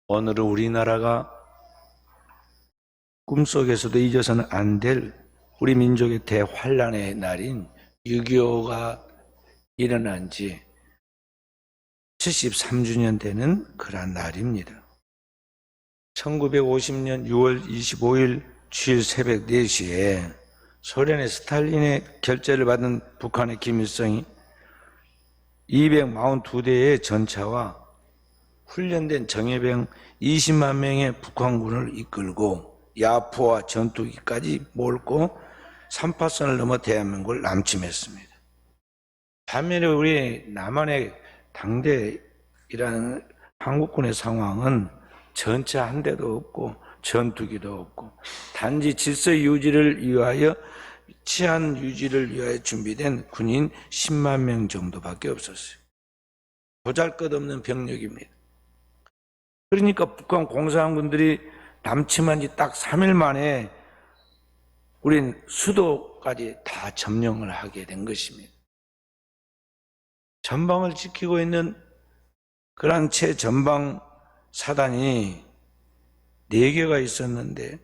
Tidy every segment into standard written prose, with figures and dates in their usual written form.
오늘은 우리나라가 꿈속에서도 잊어서는 안 될 우리 민족의 대환란의 날인 6.25가 일어난 지 73주년 되는 그러한 날입니다. 1950년 6월 25일 주일 새벽 4시에 소련의 스탈린의 결재를 받은 북한의 김일성이 242대의 전차와 훈련된 정예병 20만 명의 북한군을 이끌고 야포와 전투기까지 몰고 3파선을 넘어 대한민국을 남침했습니다. 반면에 우리 남한의 당대이라는 한국군의 상황은 전차 한 대도 없고 전투기도 없고 단지 질서 유지를 위하여 치안 유지를 위하여 준비된 군인 10만 명 정도밖에 없었어요. 보잘것없는 병력입니다. 그러니까 북한 공산군들이 남침한 지 딱 3일 만에 우린 수도까지 다 점령을 하게 된 것입니다. 전방을 지키고 있는 그러한 최전방 사단이 4개가 있었는데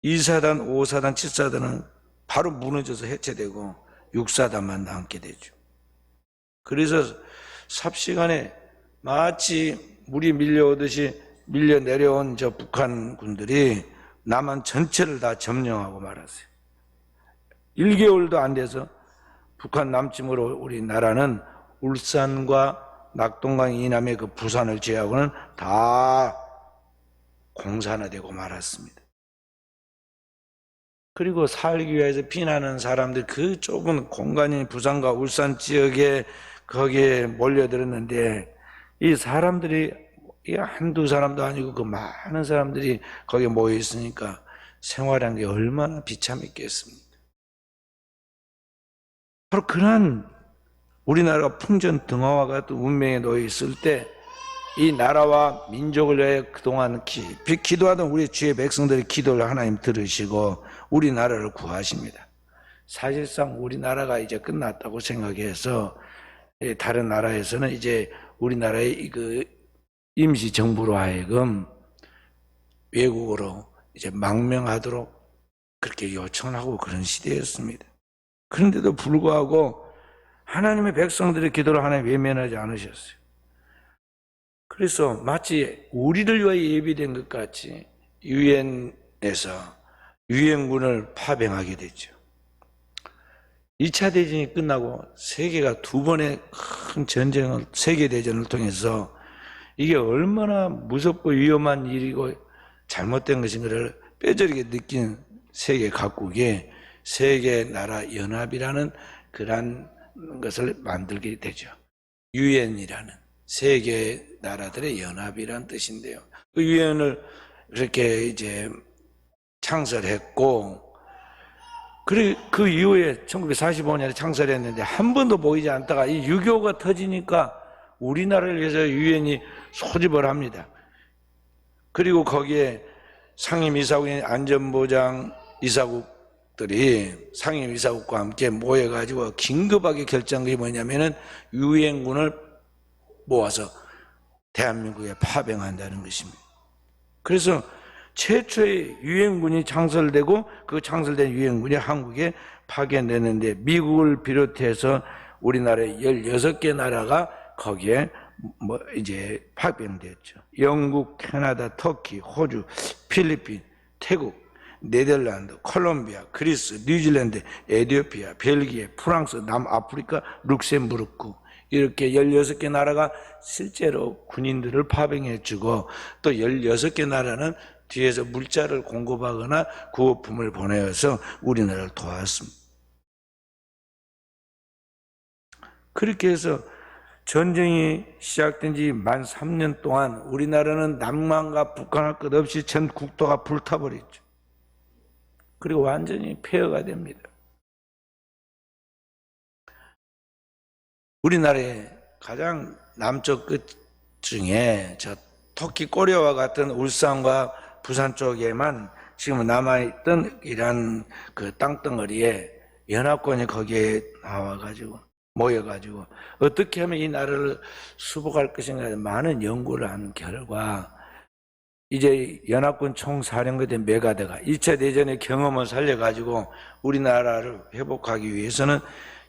2사단, 5사단, 7사단은 바로 무너져서 해체되고 6사단만 남게 되죠. 그래서 삽시간에 마치 물이 밀려오듯이 밀려 내려온 저 북한 군들이 남한 전체를 다 점령하고 말았어요. 1개월도 안 돼서 북한 남침으로 우리나라는 울산과 낙동강 이남의 그 부산을 제외하고는 다 공산화되고 말았습니다. 그리고 살기 위해서 피난하는 사람들 그 좁은 공간인 부산과 울산 지역에 거기에 몰려들었는데 이 사람들이 한두 사람도 아니고 그 많은 사람들이 거기에 모여 있으니까 생활한 게 얼마나 비참했겠습니까? 바로 그러한 우리나라가 풍전등화와 같은 운명에 놓여 있을 때 이 나라와 민족을 위해 그동안 깊이 기도하던 우리 주의 백성들의 기도를 하나님 들으시고 우리나라를 구하십니다. 사실상 우리나라가 이제 끝났다고 생각해서 다른 나라에서는 이제 우리나라의 그 임시정부로 하여금 외국어로 이제 망명하도록 그렇게 요청하고 그런 시대였습니다. 그런데도 불구하고 하나님의 백성들의 기도를 하나님 외면하지 않으셨어요. 그래서 마치 우리를 위하여 예비된 것 같이 유엔에서 유엔군을 파병하게 됐죠. 2차 대전이 끝나고 세계가 2번의 큰 전쟁을, 세계대전을 통해서 이게 얼마나 무섭고 위험한 일이고 잘못된 것인가를 뼈저리게 느낀 세계 각국에 세계 나라 연합이라는 그러한 것을 만들게 되죠. 유엔이라는 세계 나라들의 연합이라는 뜻인데요. 그 유엔을 그렇게 이제 창설했고, 그 이후에 1945년에 창설했는데 한 번도 모이지 않다가 이 6.25가 터지니까 우리나라를 위해서 유엔이 소집을 합니다. 그리고 거기에 상임이사국인 안전보장 이사국들이 상임이사국과 함께 모여가지고 긴급하게 결정한 게 뭐냐면은 유엔군을 모아서 대한민국에 파병한다는 것입니다. 그래서 최초의 유엔군이 창설되고 그 창설된 유엔군이 한국에 파견되는데 미국을 비롯해서 우리나라의 16개 나라가 거기에 이제 파병됐죠. 영국, 캐나다, 터키, 호주, 필리핀, 태국, 네덜란드, 콜롬비아, 그리스, 뉴질랜드, 에티오피아, 벨기에, 프랑스, 남아프리카, 룩셈부르크 이렇게 16개 나라가 실제로 군인들을 파병해주고 또 16개 나라는 뒤에서 물자를 공급하거나 구호품을 보내어서 우리나라를 도왔습니다. 그렇게 해서 전쟁이 시작된 지 만 3년 동안 우리나라는 남한과 북한할 것 없이 전 국토가 불타버렸죠. 그리고 완전히 폐허가 됩니다. 우리나라의 가장 남쪽 끝 중에 저 토끼 꼬리와 같은 울산과 부산 쪽에만 지금 남아있던 이런 그 땅덩어리에 연합군이 거기에 나와가지고 모여가지고 어떻게 하면 이 나라를 수복할 것인가 많은 연구를 한 결과 이제 연합군 총사령부대 메가드가 2차 대전의 경험을 살려가지고 우리나라를 회복하기 위해서는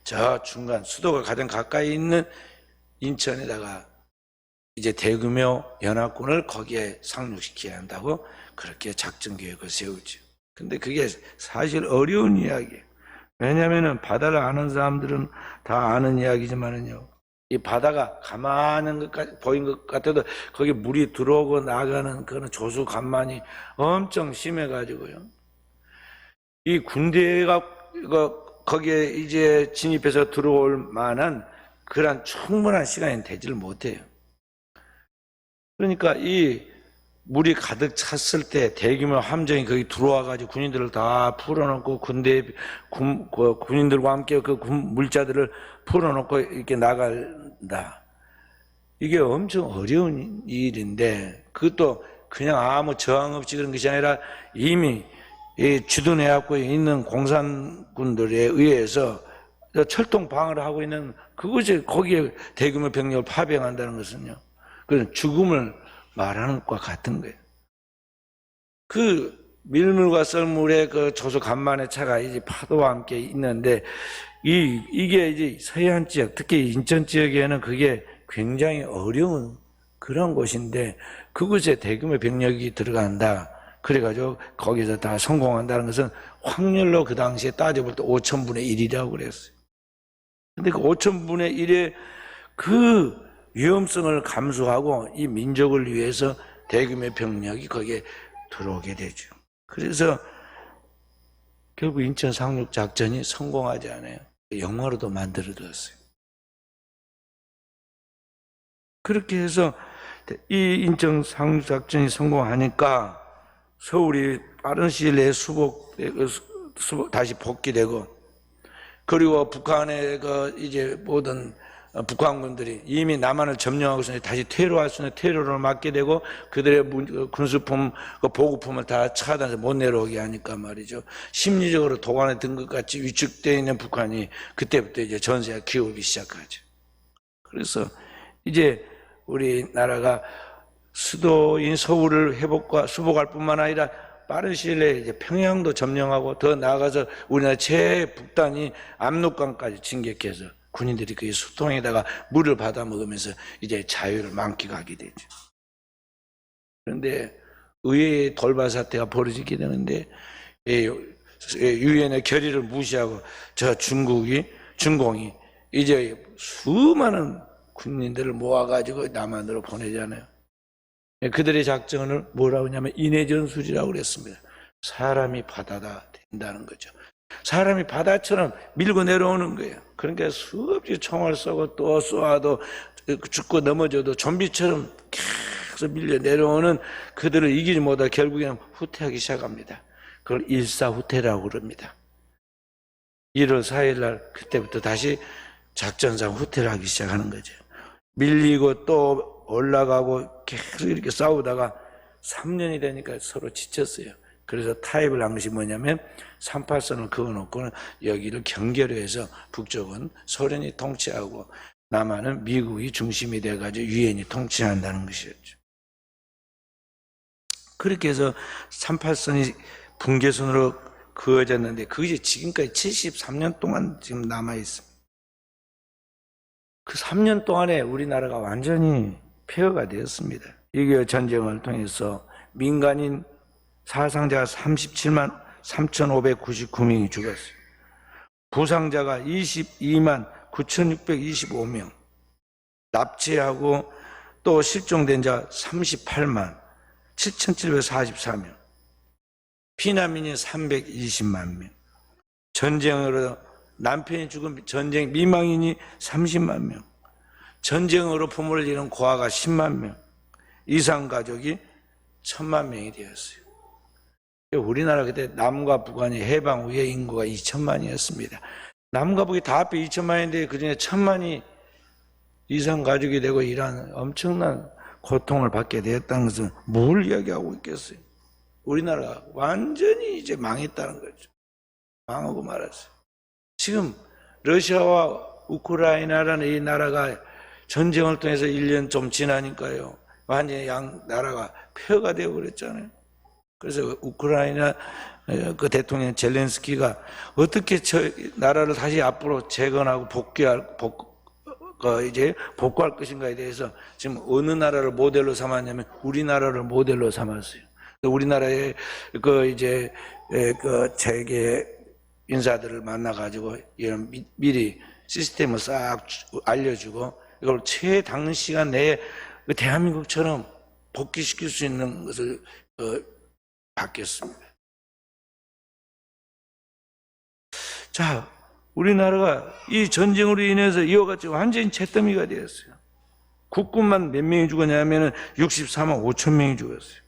저 중간 수도가 가장 가까이 있는 인천에다가 이제 대규모 연합군을 거기에 상륙시켜야 한다고 그렇게 작전 계획을 세우죠. 근데 그게 사실 어려운 이야기예요. 왜냐하면 바다를 아는 사람들은 다 아는 이야기지만은요, 이 바다가 가만한 것 보인 것 같아도 거기 물이 들어오고 나가는 그런 조수 간만이 엄청 심해가지고요, 이 군대가 거기에 이제 진입해서 들어올 만한 그런 충분한 시간이 되지를 못해요. 그러니까 이 물이 가득 찼을 때 대규모 함정이 거기 들어와가지고 군인들을 다 풀어놓고 군인들과 함께 그 물자들을 풀어놓고 이렇게 나간다. 이게 엄청 어려운 일인데, 그것도 그냥 아무 저항 없이 그런 것이 아니라 이미 주둔해갖고 있는 공산군들에 의해서 철통 방어를 하고 있는 그것이 거기에 대규모 병력을 파병한다는 것은요, 그런 죽음을 말하는 것과 같은 거예요. 그 밀물과 썰물의 그 조수 간만의 차가 이제 파도와 함께 있는데, 이게 이제 서해안 지역, 특히 인천 지역에는 그게 굉장히 어려운 그런 곳인데, 그곳에 대규모 병력이 들어간다. 그래가지고 거기서 다 성공한다는 것은 확률로 그 당시에 따져볼 때 5천분의 1이라고 그랬어요. 근데 그 5천분의 1의 그 위험성을 감수하고 이 민족을 위해서 대규모 병력이 거기에 들어오게 되죠. 그래서 결국 인천 상륙 작전이 성공하지 않아요. 영화로도 만들어졌어요. 그렇게 해서 이 인천 상륙 작전이 성공하니까 서울이 빠른 시일 내에 다시 복귀되고, 그리고 북한의 이제 모든 북한군들이 이미 남한을 점령하고 있으니 다시 퇴로할 수 있는 퇴로를 막게 되고, 그들의 군수품, 보급품을 다 차단해서 못 내려오게 하니까 말이죠, 심리적으로 도관에 든 것 같이 위축되어 있는 북한이 그때부터 이제 전세가 기울기 시작하죠. 그래서 이제 우리나라가 수도인 서울을 수복할 뿐만 아니라 빠른 시일 내에 이제 평양도 점령하고, 더 나아가서 우리나라 최북단이 압록강까지 진격해서 군인들이 그 수통에다가 물을 받아 먹으면서 이제 자유를 만끽하게 되죠. 그런데 의회의 돌발 사태가 벌어지게 되는데, 유엔의 결의를 무시하고 저 중공이 이제 수많은 군인들을 모아가지고 남한으로 보내잖아요. 그들의 작전을 뭐라고 하냐면 인해전술이라고 그랬습니다. 사람이 바다다 된다는 거죠. 사람이 바다처럼 밀고 내려오는 거예요. 그러니까 수없이 총을 쏘고 또 쏘아도 죽고 넘어져도 좀비처럼 계속 밀려 내려오는 그들을 이기지 못하고 결국에는 후퇴하기 시작합니다. 그걸 일사후퇴라고 그럽니다. 1월 4일 날 그때부터 다시 작전상 후퇴를 하기 시작하는 거죠. 밀리고 또 올라가고 계속 이렇게 싸우다가 3년이 되니까 서로 지쳤어요. 그래서 타협을 한 것이 뭐냐면 38선을 그어놓고는 여기를 경계로 해서 북쪽은 소련이 통치하고 남한은 미국이 중심이 돼가지고 유엔이 통치한다는 것이었죠. 그렇게 해서 38선이 분계선으로 그어졌는데 그것이 지금까지 73년 동안 지금 남아있습니다. 그 3년 동안에 우리나라가 완전히 폐허가 되었습니다. 6.25 전쟁을 통해서 민간인 사상자가 37만 3,599명이 죽었어요. 부상자가 22만 9,625명, 납치하고 또 실종된 자 38만 7,744명, 피난민이 320만 명, 전쟁으로 남편이 죽은 전쟁 미망인이 30만 명, 전쟁으로 부모를 잃은 고아가 10만 명, 이상 가족이 1,000만 명이 되었어요. 우리나라 그때 남과 북한이 해방 후에 인구가 2천만이었습니다. 남과 북이 다 합해 2천만인데 그중에 1,000만이 이상 가족이 되고 이러한 엄청난 고통을 받게 되었다는 것은 뭘 이야기하고 있겠어요? 우리나라가 완전히 이제 망했다는 거죠. 망하고 말았어요. 지금 러시아와 우크라이나라는 이 나라가 전쟁을 통해서 1년 좀 지나니까요, 완전히 양 나라가 폐허가 되어 버렸잖아요. 그래서 우크라이나 그 대통령 젤렌스키가 어떻게 나라를 다시 앞으로 재건하고 이제 복구할 것인가에 대해서 지금 어느 나라를 모델로 삼았냐면 우리나라를 모델로 삼았어요. 우리나라의 이제 재계 인사들을 만나가지고 이런 미리 시스템을 싹 알려주고 이걸 최단시간 내에 대한민국처럼 복귀시킬 수 있는 것을 바뀌었습니다. 자, 우리나라가 이 전쟁으로 인해서 이와같이 완전히 잿더미가 되었어요. 국군만 몇 명이 죽었냐면은 64만 5천 명이 죽었어요.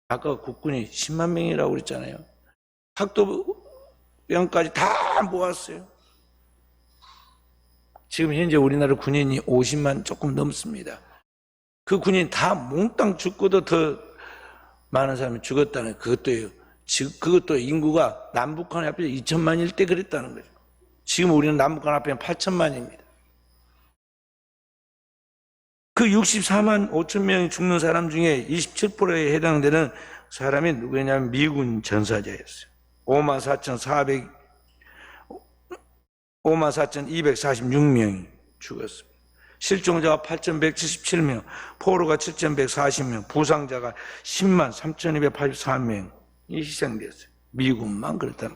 아까 국군이 10만 명이라고 그랬잖아요. 학도병까지 다 모았어요. 지금 현재 우리나라 군인이 50만 조금 넘습니다. 그 군인 다 몽땅 죽고도 더 많은 사람이 죽었다는 그것도 인구가 남북한 합해 2천만일 때 그랬다는 거죠. 지금 우리는 남북한 합해 8천만입니다. 그 64만 5천 명이 죽는 사람 중에 27%에 해당되는 사람이 누구냐면 미군 전사자였어요. 54,246명이 죽었습니다. 실종자가 8,177명, 포로가 7,140명, 부상자가 10만 3,284명이 희생됐어요. 미군만 그랬다는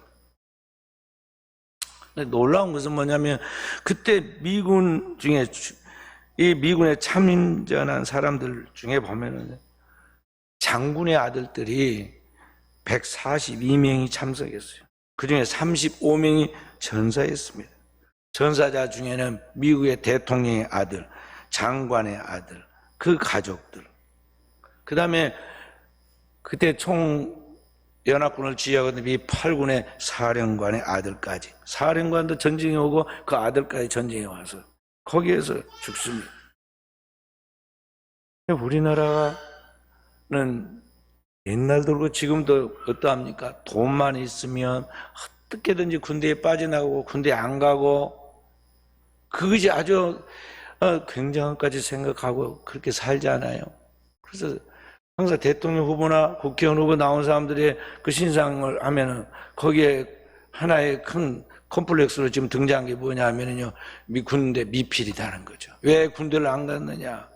거예요. 놀라운 것은 뭐냐면 그때 미군 중에 이 미군에 참전한 사람들 중에 보면은 장군의 아들들이 142명이 참석했어요. 그 중에 35명이 전사했습니다. 전사자 중에는 미국의 대통령의 아들, 장관의 아들, 그 가족들. 그 다음에 그때 연합군을 지휘하던 이 8군의 사령관의 아들까지. 사령관도 전쟁에 오고 그 아들까지 전쟁에 와서 거기에서 죽습니다. 우리나라는 옛날도 그렇고 지금도 어떠합니까? 돈만 있으면 어떻게든지 군대에 빠져나가고 군대 안 가고 그것이 아주 굉장한 까지 생각하고 그렇게 살잖아요. 그래서 항상 대통령 후보나 국회의원 후보 나온 사람들의 그 신상을 하면은 거기에 하나의 큰 컴플렉스로 지금 등장한 게 뭐냐 하면은요, 군대 미필이다는 거죠. 왜 군대를 안 갔느냐.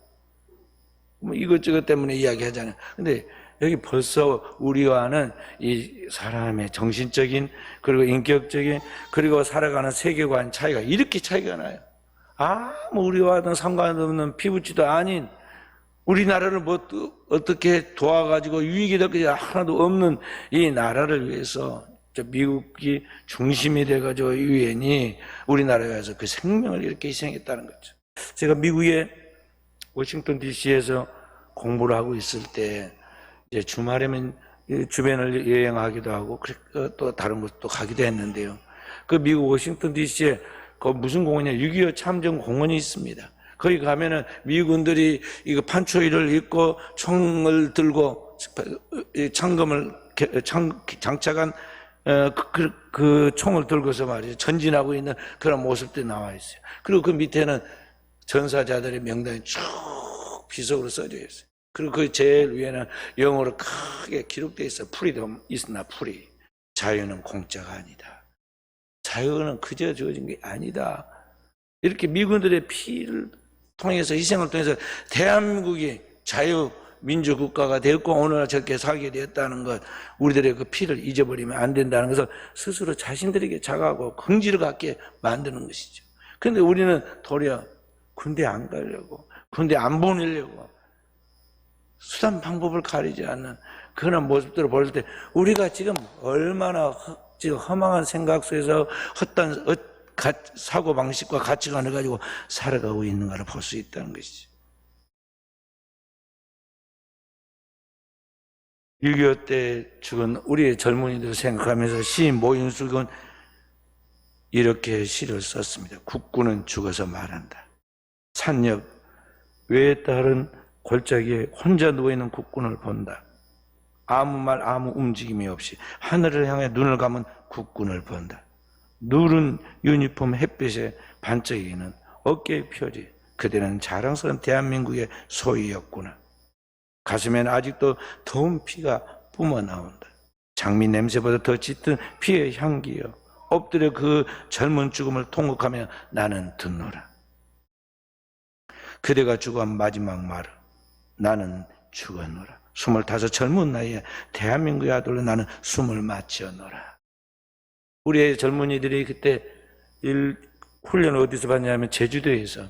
뭐 이것저것 때문에 이야기하잖아요. 근데 여기 벌써 우리와는 이 사람의 정신적인 그리고 인격적인 그리고 살아가는 세계관 차이가 이렇게 차이가 나요. 우리와는 상관없는 피부치도 아닌 우리나라를 뭐 어떻게 도와가지고 유익이 될 게 하나도 없는 이 나라를 위해서 미국이 중심이 돼가지고 유엔이 우리나라에 와서 그 생명을 이렇게 희생했다는 거죠. 제가 미국의 워싱턴 DC에서 공부를 하고 있을 때 이제 주말에면 주변을 여행하기도 하고 또 다른 곳도 가기도 했는데요. 그 미국 워싱턴 DC에 그 무슨 공원이냐 6.25 참전 공원이 있습니다. 거기 가면은 미군들이 이거 판초이를 입고 총을 들고 창검을 장착한 그 총을 들고서 말이죠. 전진하고 있는 그런 모습들이 나와 있어요. 그리고 그 밑에는 전사자들의 명단이 쭉 비석으로 써져 있어요. 그리고 그 제일 위에는 영어로 크게 기록되어 있어요. 프리덤 is not free. 자유는 공짜가 아니다. 자유는 그저 주어진 게 아니다. 이렇게 미군들의 피를 통해서 희생을 통해서 대한민국이 자유민주국가가 되었고 오늘 저렇게 살게 되었다는 것, 우리들의 그 피를 잊어버리면 안 된다는 것을 스스로 자신들에게 자각하고 긍지를 갖게 만드는 것이죠. 그런데 우리는 도리어 군대 안 가려고, 군대 안 보내려고 수단 방법을 가리지 않는 그런 모습들을 볼 때 우리가 지금 얼마나 지금 허망한 생각 속에서 헛된 사고방식과 가치관을 가지고 살아가고 있는가를 볼 수 있다는 것이죠. 6.25 때 죽은 우리의 젊은이들 생각하면서 시인 모윤숙은 이렇게 시를 썼습니다. 국군은 죽어서 말한다. 산역 외에 따른 골짜기에 혼자 누워있는 국군을 본다. 아무 말 아무 움직임이 없이 하늘을 향해 눈을 감은 국군을 본다. 누른 유니폼 햇빛에 반짝이는 어깨의 표지, 그대는 자랑스러운 대한민국의 소유였구나. 가슴에는 아직도 더운 피가 뿜어나온다. 장미 냄새보다 더 짙은 피의 향기여, 엎드려 그 젊은 죽음을 통곡하며 나는 듣노라. 그대가 죽어한 마지막 말을 나는 죽었노라. 25 젊은 나이에 대한민국의 아들로 나는 숨을 마치었노라. 우리의 젊은이들이 그때 훈련을 어디서 받냐면 제주도에서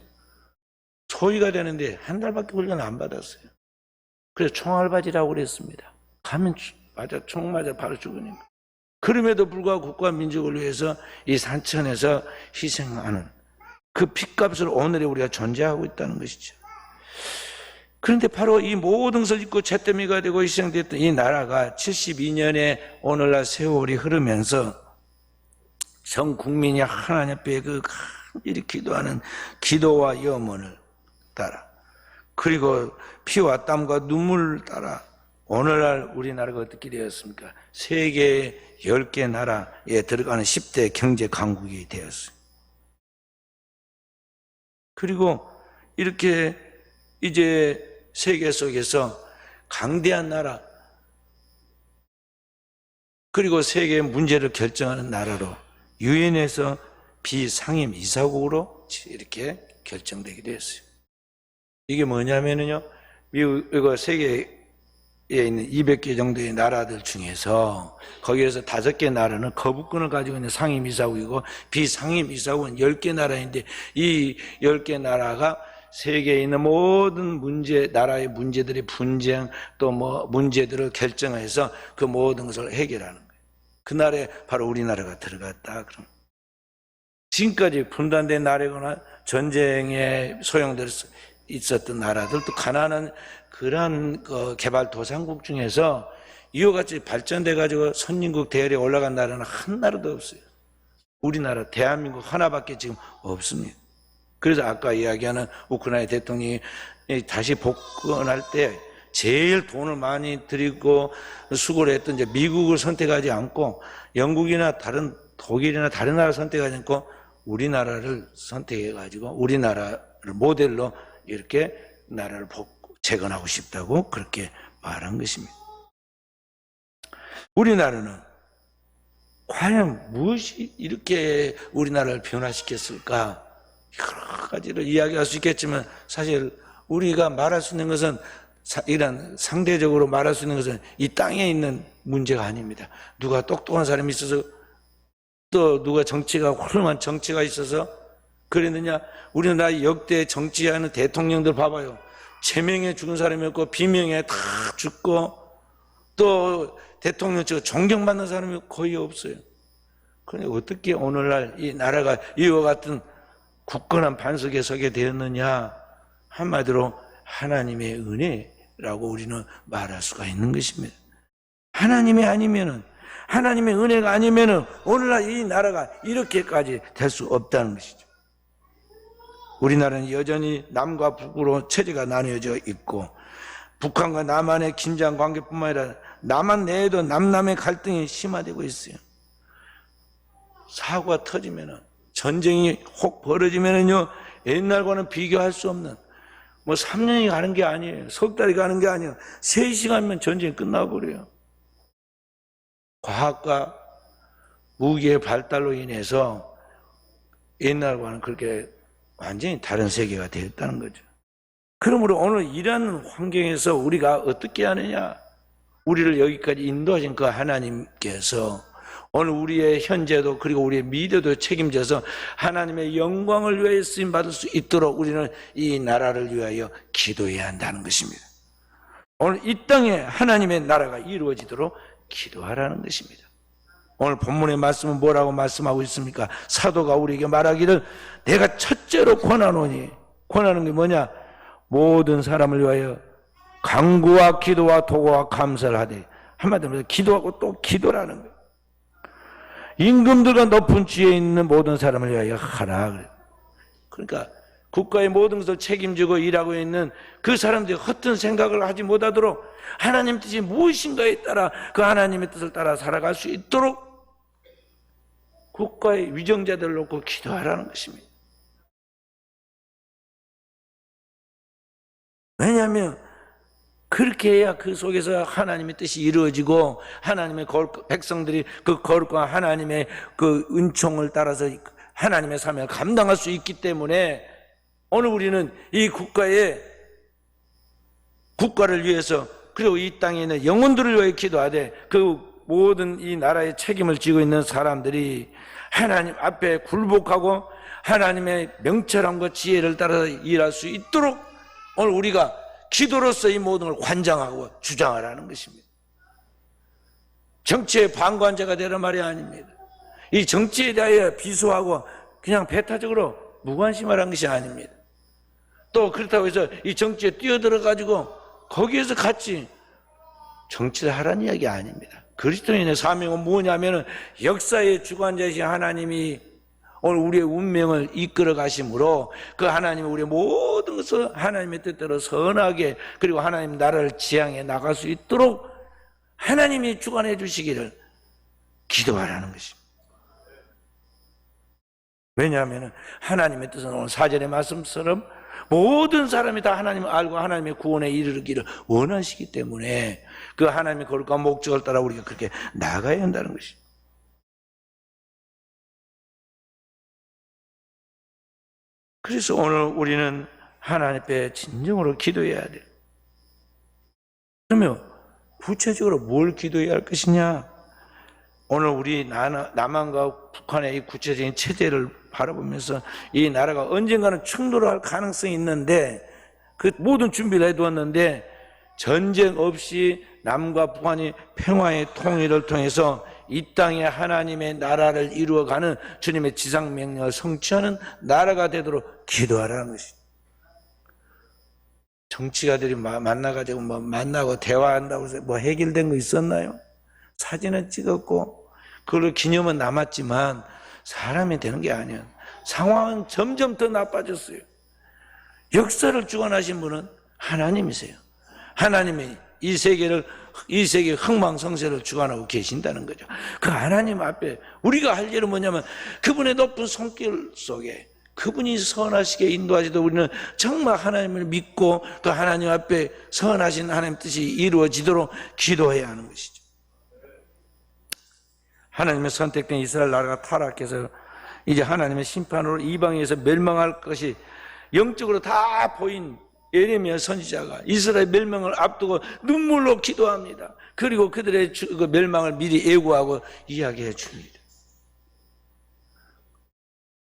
소위가 되는데 한 달밖에 훈련을 안 받았어요. 그래서 총알바지라고 그랬습니다. 가면 맞아, 총 맞아 바로 죽으니까. 그럼에도 불구하고 국가 민족을 위해서 이 산천에서 희생하는 그 핏값을 오늘에 우리가 존재하고 있다는 것이죠. 그런데 바로 이 모든 것을 잊고 잿더미가 되고 희생됐던 이 나라가 72년의 오늘날 세월이 흐르면서 전 국민이 하나님 앞에 그 간절히 기도하는 기도와 염원을 따라, 그리고 피와 땀과 눈물을 따라 오늘날 우리나라가 어떻게 되었습니까? 세계 10개 나라에 들어가는 10대 경제 강국이 되었어요. 그리고 이렇게 이제 세계 속에서 강대한 나라, 그리고 세계의 문제를 결정하는 나라로 유엔에서 비상임 이사국으로 이렇게 결정되게 되었어요. 이게 뭐냐면요, 미국, 이거 세계에 있는 200개 정도의 나라들 중에서 거기에서 5개 나라는 거부권을 가지고 있는 상임 이사국이고 비상임 이사국은 10개 나라인데, 이 10개 나라가 세계에 있는 모든 문제, 나라의 문제들의 분쟁 또 뭐 문제들을 결정해서 그 모든 것을 해결하는 거예요. 그날에 바로 우리나라가 들어갔다. 그럼 지금까지 분단된 나라거나 전쟁에 소용될 수 있었던 나라들, 또 가난한 그런 개발도상국 중에서 이와 같이 발전돼 가지고 선진국 대열에 올라간 나라는 한 나라도 없어요. 우리나라 대한민국 하나밖에 지금 없습니다. 그래서 아까 이야기하는 우크라이나 대통령이 다시 복권할 때 제일 돈을 많이 들이고 수고를 했던 이제 미국을 선택하지 않고 영국이나 다른 독일이나 다른 나라 선택하지 않고 우리나라를 선택해 가지고 우리나라를 모델로 이렇게 나라를 재건하고 싶다고 그렇게 말한 것입니다. 우리나라는 과연 무엇이 이렇게 우리나라를 변화시켰을까? 여러 가지를 이야기할 수 있겠지만 사실 우리가 말할 수 있는 것은, 이런 상대적으로 말할 수 있는 것은 이 땅에 있는 문제가 아닙니다. 누가 똑똑한 사람이 있어서, 또 누가 정치가 훌륭한 정치가 있어서 그랬느냐? 우리나라 역대 정치하는 대통령들 봐봐요. 제명에 죽은 사람이 없고 비명에 다 죽고, 또 대통령 존경받는 사람이 거의 없어요. 그런데 어떻게 오늘날 이 나라가 이와 같은 굳건한 반석에 서게 되었느냐? 한마디로 하나님의 은혜라고 우리는 말할 수가 있는 것입니다. 하나님이 아니면은, 하나님의 은혜가 아니면은 오늘날 이 나라가 이렇게까지 될 수 없다는 것이죠. 우리나라는 여전히 남과 북으로 체제가 나뉘어져 있고, 북한과 남한의 긴장 관계뿐만 아니라 남한 내에도 남남의 갈등이 심화되고 있어요. 사고가 터지면은, 전쟁이 혹 벌어지면은요, 옛날과는 비교할 수 없는, 뭐 3년이 가는 게 아니에요. 석 달이 가는 게 아니에요. 3시간이면 전쟁이 끝나버려요. 과학과 무기의 발달로 인해서 옛날과는 그렇게 완전히 다른 세계가 되었다는 거죠. 그러므로 오늘 이런 환경에서 우리가 어떻게 하느냐? 우리를 여기까지 인도하신 그 하나님께서 오늘 우리의 현재도 그리고 우리의 미래도 책임져서 하나님의 영광을 위하여 쓰임 받을 수 있도록 우리는 이 나라를 위하여 기도해야 한다는 것입니다. 오늘 이 땅에 하나님의 나라가 이루어지도록 기도하라는 것입니다. 오늘 본문의 말씀은 뭐라고 말씀하고 있습니까? 사도가 우리에게 말하기를 내가 첫째로 권하노니, 권하는 게 뭐냐? 모든 사람을 위하여 간구와 기도와 도구와 감사를 하되, 한마디로 기도하고 또 기도라는 거예요. 임금들과 높은 지에 있는 모든 사람을 위하여 하라. 그러니까 국가의 모든 것을 책임지고 일하고 있는 그 사람들이 헛된 생각을 하지 못하도록 하나님 뜻이 무엇인가에 따라 그 하나님의 뜻을 따라 살아갈 수 있도록 국가의 위정자들을 놓고 기도하라는 것입니다. 왜냐하면 그렇게 해야 그 속에서 하나님의 뜻이 이루어지고 하나님의 백성들이 그 거룩한 하나님의 그 은총을 따라서 하나님의 사명을 감당할 수 있기 때문에 오늘 우리는 이 국가를 위해서 그리고 이 땅에 있는 영혼들을 위해 기도하되 그 모든 이 나라의 책임을 지고 있는 사람들이 하나님 앞에 굴복하고 하나님의 명철함과 지혜를 따라서 일할 수 있도록 오늘 우리가 기도로서 이 모든 걸 관장하고 주장하라는 것입니다. 정치의 방관자가 되는 말이 아닙니다. 이 정치에 대하여 비소하고 그냥 배타적으로 무관심하라는 것이 아닙니다. 또 그렇다고 해서 이 정치에 뛰어들어가지고 거기에서 같이 정치를 하라는 이야기 아닙니다. 그리스도인의 사명은 뭐냐면은 역사의 주관자이신 하나님이 오늘 우리의 운명을 이끌어 가심으로 그 하나님이 우리의 모든 것을 하나님의 뜻대로 선하게 그리고 하나님 나라를 지향해 나갈 수 있도록 하나님이 주관해 주시기를 기도하라는 것입니다. 왜냐하면 하나님의 뜻은 오늘 사절의 말씀처럼 모든 사람이 다 하나님을 알고 하나님의 구원에 이르기를 원하시기 때문에 그 하나님의 거룩한 목적을 따라 우리가 그렇게 나가야 한다는 것입니다. 그래서 오늘 우리는 하나님 앞에 진정으로 기도해야 돼요. 그러면 구체적으로 뭘 기도해야 할 것이냐? 오늘 우리 남한과 북한의 이 구체적인 체제를 바라보면서 이 나라가 언젠가는 충돌할 가능성이 있는데 그 모든 준비를 해두었는데 전쟁 없이 남과 북한이 평화의 통일을 통해서 이 땅에 하나님의 나라를 이루어가는 주님의 지상명령을 성취하는 나라가 되도록 기도하라는 것입니다. 정치가들이 만나가지고 만나고 대화한다고 해서 해결된 거 있었나요? 사진은 찍었고 그걸로 기념은 남았지만 사람이 되는 게 아니에요. 상황은 점점 더 나빠졌어요. 역사를 주관하신 분은 하나님이세요. 하나님이 이 세계 흥망성쇠를 주관하고 계신다는 거죠. 그 하나님 앞에 우리가 할 일은 뭐냐면 그분의 높은 손길 속에 그분이 선하시게 인도하시도 우리는 정말 하나님을 믿고 그 하나님 앞에 선하신 하나님 뜻이 이루어지도록 기도해야 하는 것이죠. 하나님의 선택된 이스라엘 나라가 타락해서 이제 하나님의 심판으로 이방에서 멸망할 것이 영적으로 다 보인 예레미야 선지자가 이스라엘 멸망을 앞두고 눈물로 기도합니다. 그리고 그들의 그 멸망을 미리 예고하고 이야기해 줍니다.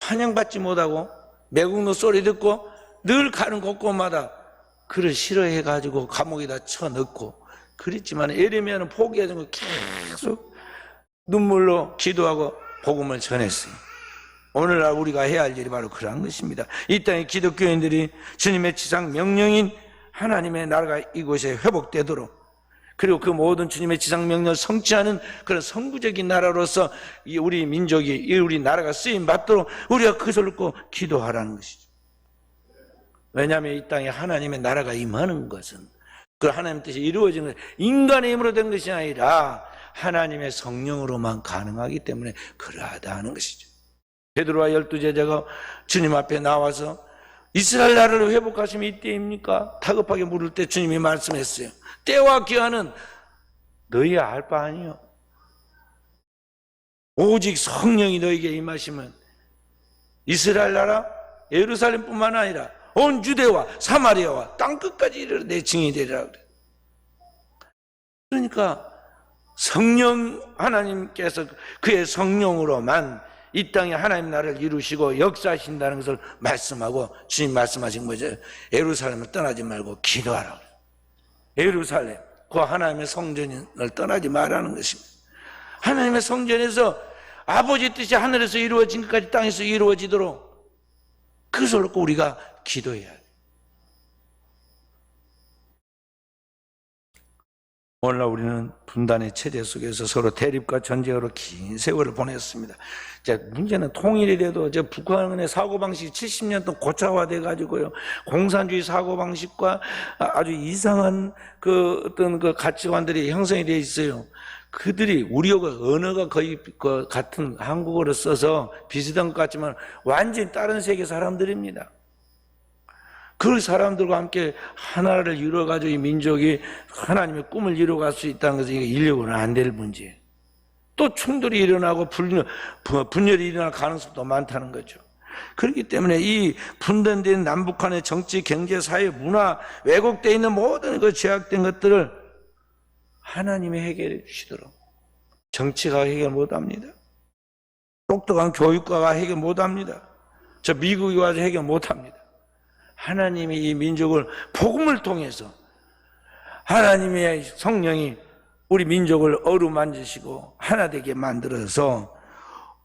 환영받지 못하고 매국노 소리 듣고 늘 가는 곳곳마다 그를 싫어해가지고 감옥에다 쳐넣고 그랬지만 예레미야는 포기하지 않고 계속 눈물로 기도하고 복음을 전했어요. 오늘날 우리가 해야 할 일이 바로 그러한 것입니다. 이 땅의 기독교인들이 주님의 지상 명령인 하나님의 나라가 이곳에 회복되도록 그리고 그 모든 주님의 지상 명령을 성취하는 그런 선구적인 나라로서 우리 민족이 우리 나라가 쓰임 받도록 우리가 그것을 놓고 기도하라는 것이죠. 왜냐하면 이 땅에 하나님의 나라가 임하는 것은 그 하나님의 뜻이 이루어지는 것은 인간의 힘으로 된 것이 아니라 하나님의 성령으로만 가능하기 때문에 그러하다 하는 것이죠. 베드로와 12제자가 주님 앞에 나와서 이스라엘 나라를 회복하시면 이때입니까? 다급하게 물을 때 주님이 말씀했어요. 때와 기한은 너희 알 바 아니요. 오직 성령이 너에게 임하시면 이스라엘 나라 예루살렘뿐만 아니라 온 유대와 사마리아와 땅끝까지 이르러 내 증인이 되리라 그래. 그러니까 성령 하나님께서 그의 성령으로만 이 땅에 하나님 나라를 이루시고 역사하신다는 것을 말씀하고 주님 말씀하신 거죠. 예루살렘을 떠나지 말고 기도하라고. 예루살렘, 그 하나님의 성전을 떠나지 말라는 것입니다. 하나님의 성전에서 아버지 뜻이 하늘에서 이루어진 것까지 땅에서 이루어지도록 그것을 놓고 우리가 기도해야 돼요. 오늘날 우리는 분단의 체제 속에서 서로 대립과 전쟁으로 긴 세월을 보냈습니다. 문제는 통일이 돼도 북한의 사고방식이 70년 동안 고차화돼 가지고요. 공산주의 사고방식과 아주 이상한 어떤 가치관들이 형성이 되어 있어요. 그들이 우리하고 언어가 거의 같은 한국어를 써서 비슷한 것 같지만 완전히 다른 세계 사람들입니다. 그 사람들과 함께 하나를 이루어가지고 이 민족이 하나님의 꿈을 이루어갈 수 있다는 것은 이게 인력으로는 안 될 문제예요. 또 충돌이 일어나고 분열이 일어날 가능성도 많다는 거죠. 그렇기 때문에 이 분단된 남북한의 정치, 경제, 사회, 문화, 왜곡되어 있는 모든 그 죄악된 것들을 하나님이 해결해 주시도록. 정치가 해결 못합니다. 똑똑한 교육가가 해결 못합니다. 저 미국에 와서 해결 못합니다. 하나님이 이 민족을 복음을 통해서 하나님의 성령이 우리 민족을 어루만지시고 하나 되게 만들어서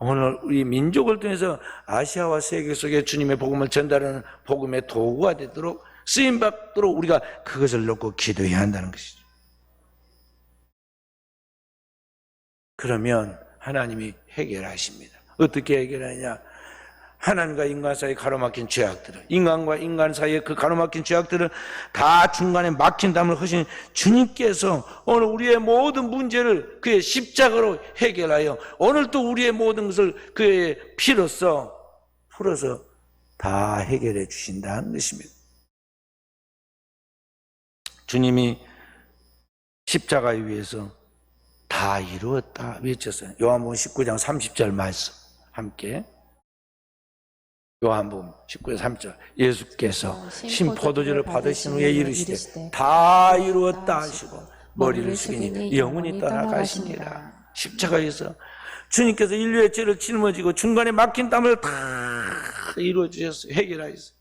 오늘 우리 민족을 통해서 아시아와 세계 속에 주님의 복음을 전달하는 복음의 도구가 되도록 쓰임받도록 우리가 그것을 놓고 기도해야 한다는 것이죠. 그러면 하나님이 해결하십니다. 어떻게 해결하느냐? 하나님과 인간 사이에 가로막힌 죄악들을, 인간과 인간 사이에 그 가로막힌 죄악들을 다 중간에 막힌 담을 하신 주님께서 오늘 우리의 모든 문제를 그의 십자가로 해결하여 오늘 또 우리의 모든 것을 그의 피로써 풀어서 다 해결해 주신다는 것입니다. 주님이 십자가 위에서 다 이루었다 외쳤어요. 요한복음 19장 30절 말씀 함께. 요한복음 19장 3절 예수께서 신포도주를 받으신 후에 이르시되 다 이루었다 하시고 머리를 숙이니 영원히 떠나가시니라. 십자가에서 주님께서 인류의 죄를 짊어지고 중간에 막힌 땀을 다 이루어 주셨어요. 해결하셨어요.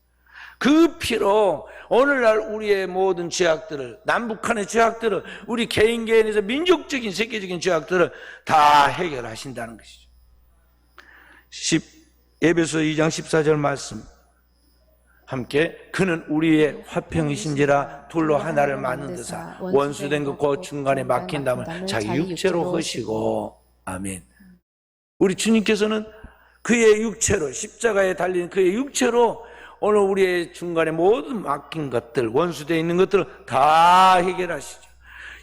그 피로 오늘날 우리의 모든 죄악들을, 남북한의 죄악들을, 우리 개인에서 민족적인 세계적인 죄악들을 다 해결하신다는 것이죠. 에베소 2장 14절 말씀 함께. 그는 우리의 화평이신지라 둘로 하나를 만드사 원수된 것과 중간에 막힌 담을 자기 육체로 하시고. 아멘. 우리 주님께서는 그의 육체로, 십자가에 달린 그의 육체로 오늘 우리의 중간에 모든 막힌 것들, 원수되어 있는 것들을 다 해결하시죠.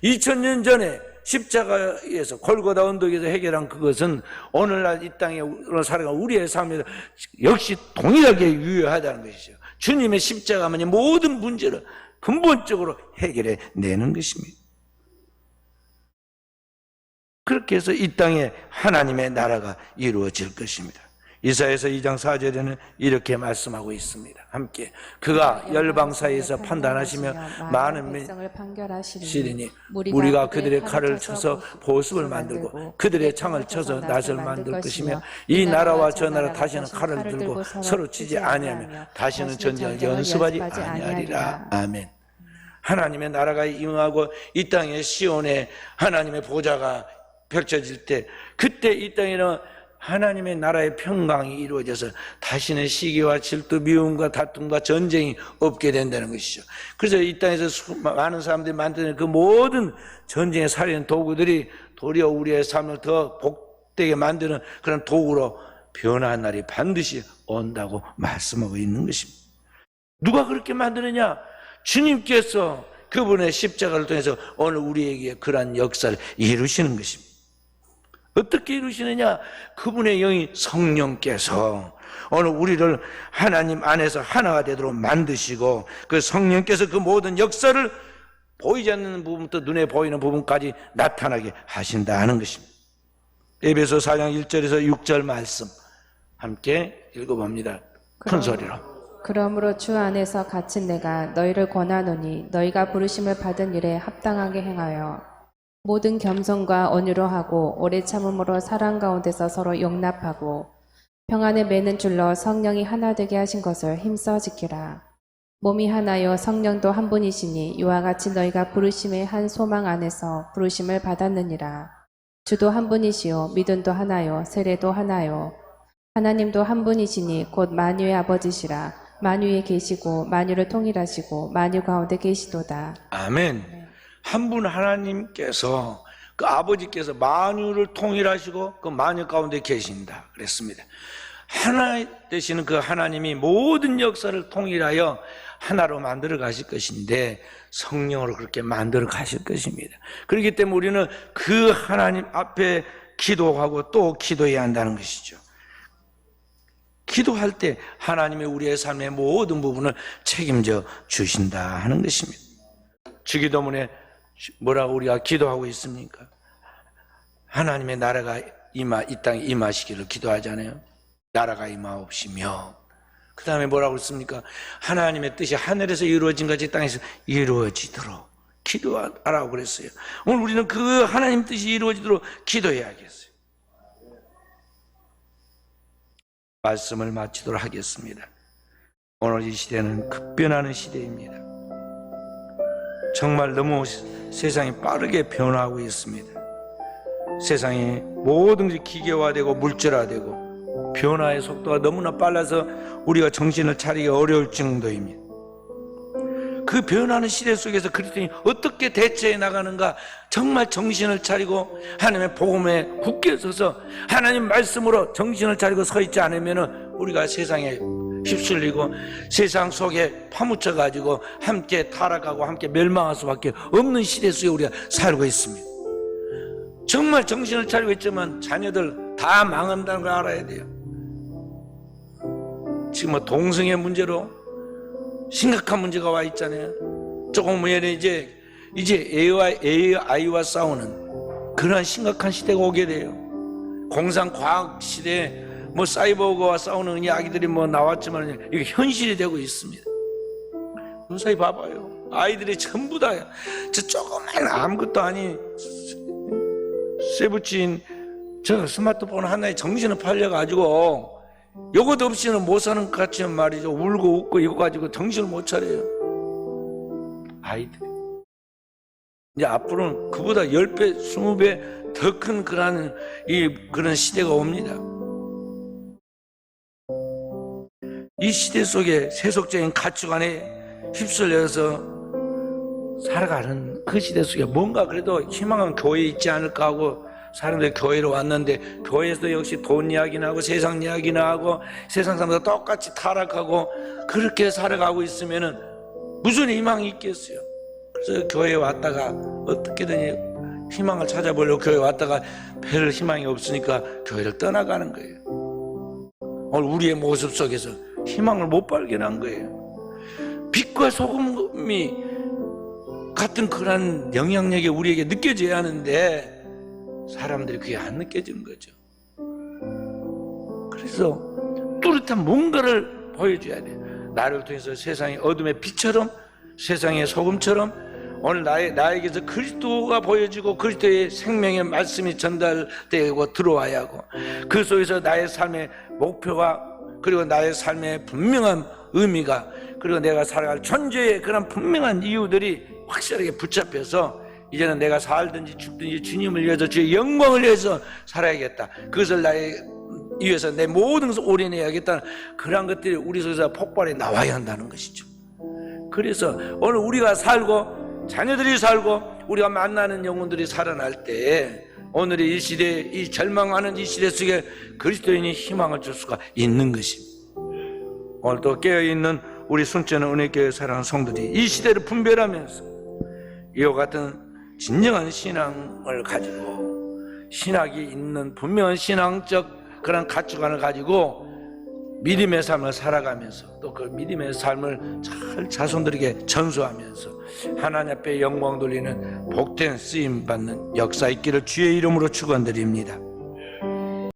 2000년 전에 십자가에서 골고다 언덕에서 해결한 그것은 오늘날 이 땅에 살아가는 우리의 삶에서 역시 동일하게 유효하다는 것이죠. 주님의 십자가만이 모든 문제를 근본적으로 해결해 내는 것입니다. 그렇게 해서 이 땅에 하나님의 나라가 이루어질 것입니다. 이사야서 2장 4절에는 이렇게 말씀하고 있습니다. 함께. 그가 열방 사이에서 판단하시며 많은 백성을 판결하시리니 무리가 그들의 칼을 쳐서 보습을 만들고 그들의 창을 쳐서 낫을 만들 것이며 이 나라와 저 나라 다시는 칼을 들고 서로 치지 아니하며 다시는 전쟁을 연습하지 아니하리라. 아멘. 하나님의 나라가 임하고 이 땅에 시온에 하나님의 보좌가 펼쳐질 때, 그때 이 땅에는 하나님의 나라의 평강이 이루어져서 다시는 시기와 질투, 미움과 다툼과 전쟁이 없게 된다는 것이죠. 그래서 이 땅에서 많은 사람들이 만드는 그 모든 전쟁에 살리는 도구들이 도리어 우리의 삶을 더 복되게 만드는 그런 도구로 변화한 날이 반드시 온다고 말씀하고 있는 것입니다. 누가 그렇게 만드느냐? 주님께서 그분의 십자가를 통해서 오늘 우리에게 그러한 역사를 이루시는 것입니다. 어떻게 이루시느냐? 그분의 영이 성령께서 오늘 우리를 하나님 안에서 하나가 되도록 만드시고 그 성령께서 그 모든 역사를 보이지 않는 부분부터 눈에 보이는 부분까지 나타나게 하신다는 것입니다. 에베소 4장 1절에서 6절 말씀 함께 읽어봅니다. 큰 소리로. 그러므로 주 안에서 갇힌 내가 너희를 권하노니 너희가 부르심을 받은 일에 합당하게 행하여 모든 겸손과 온유로 하고 오래 참음으로 사랑 가운데서 서로 용납하고 평안에 매는 줄로 성령이 하나 되게 하신 것을 힘써 지키라. 몸이 하나요 성령도 한 분이시니 이와 같이 너희가 부르심의 한 소망 안에서 부르심을 받았느니라. 주도 한 분이시요 믿음도 하나요 세례도 하나요 하나님도 한 분이시니 곧 만유의 아버지시라. 만유에 계시고 만유를 통일하시고 만유 가운데 계시도다. 아멘. 한 분 하나님께서 그 아버지께서 만유를 통일하시고 그 만유 가운데 계신다 그랬습니다. 하나 되시는 그 하나님이 모든 역사를 통일하여 하나로 만들어 가실 것인데 성령으로 그렇게 만들어 가실 것입니다. 그렇기 때문에 우리는 그 하나님 앞에 기도하고 또 기도해야 한다는 것이죠. 기도할 때 하나님이 우리의 삶의 모든 부분을 책임져 주신다 하는 것입니다. 주기도문에 뭐라고 우리가 기도하고 있습니까? 하나님의 나라가 이 땅에 임하시기를 기도하잖아요. 나라가 임하옵시며, 그 다음에 뭐라고 했습니까? 하나님의 뜻이 하늘에서 이루어진 것이 땅에서 이루어지도록 기도하라고 그랬어요. 오늘 우리는 그 하나님 뜻이 이루어지도록 기도해야겠어요. 말씀을 마치도록 하겠습니다. 오늘 이 시대는 급변하는 시대입니다. 정말 너무 세상이 빠르게 변화하고 있습니다. 세상이 모든 것이 기계화되고 물질화되고 변화의 속도가 너무나 빨라서 우리가 정신을 차리기 어려울 정도입니다. 그 변하는 시대 속에서 그리스도인이 어떻게 대처해 나가는가, 정말 정신을 차리고 하나님의 복음에 굳게 서서 하나님 말씀으로 정신을 차리고 서 있지 않으면 우리가 세상에 휩쓸리고 세상 속에 파묻혀 가지고 함께 타락하고 함께 멸망할 수밖에 없는 시대 속에 우리가 살고 있습니다. 정말 정신을 차리고 있지만 자녀들 다 망한다는 걸 알아야 돼요. 지금 뭐 동성애 문제로 심각한 문제가 와 있잖아요. 조금 후에 이제 AI와 싸우는 그런 심각한 시대가 오게 돼요. 공상과학 시대에 뭐 사이버그와 싸우는 이야기들이 뭐 나왔지만 이게 현실이 되고 있습니다. 무사히 봐봐요. 아이들이 전부 다 저 조그만 아무것도 아닌 쇠붙인 저 스마트폰 하나에 정신을 팔려가지고 요것 없이는 못 사는 것 같지만 말이죠. 울고 웃고 이거 가지고 정신을 못 차려요. 아이들. 이제 앞으로는 그보다 10배, 20배 더 큰 그런 시대가 옵니다. 이 시대 속에 세속적인 가축 안에 휩쓸려서 살아가는 그 시대 속에 뭔가 그래도 희망은 교회에 있지 않을까 하고 사람들이 교회로 왔는데 교회에서 역시 돈 이야기나 하고 세상 이야기나 하고 세상 사람들 똑같이 타락하고 그렇게 살아가고 있으면은 무슨 희망이 있겠어요. 그래서 교회에 왔다가 어떻게든 희망을 찾아보려고 교회에 왔다가 별 희망이 없으니까 교회를 떠나가는 거예요. 오늘 우리의 모습 속에서 희망을 못 발견한 거예요. 빛과 소금이 같은 그런 영향력이 우리에게 느껴져야 하는데 사람들이 그게 안 느껴지는 거죠. 그래서 뚜렷한 뭔가를 보여줘야 돼요. 나를 통해서 세상의 어둠의 빛처럼, 세상의 소금처럼 오늘 나에게서 그리스도가 보여지고 그리스도의 생명의 말씀이 전달되고 들어와야 하고 그 속에서 나의 삶의 목표가 그리고 나의 삶의 분명한 의미가 그리고 내가 살아갈 존재의 그런 분명한 이유들이 확실하게 붙잡혀서 이제는 내가 살든지 죽든지 주님을 위해서 주의 영광을 위해서 살아야겠다. 그것을 나의 위해서 내 모든 것을 올인해야겠다는 그런 것들이 우리 속에서 폭발해 나와야 한다는 것이죠. 그래서 오늘 우리가 살고 자녀들이 살고 우리가 만나는 영혼들이 살아날 때 오늘의 이 시대, 이 절망하는 이 시대 속에 그리스도인이 희망을 줄 수가 있는 것입니다. 오늘 또 깨어있는 우리 순천의 은혜교회 사랑하는 성도들이 이 시대를 분별하면서 이와 같은 진정한 신앙을 가지고 신학이 있는 분명한 신앙적 그런 가치관을 가지고 믿음의 삶을 살아가면서 또 그 믿음의 삶을 잘 자손들에게 전수하면서 하나님 앞에 영광 돌리는 복된 쓰임 받는 역사 있기를 주의 이름으로 축원드립니다.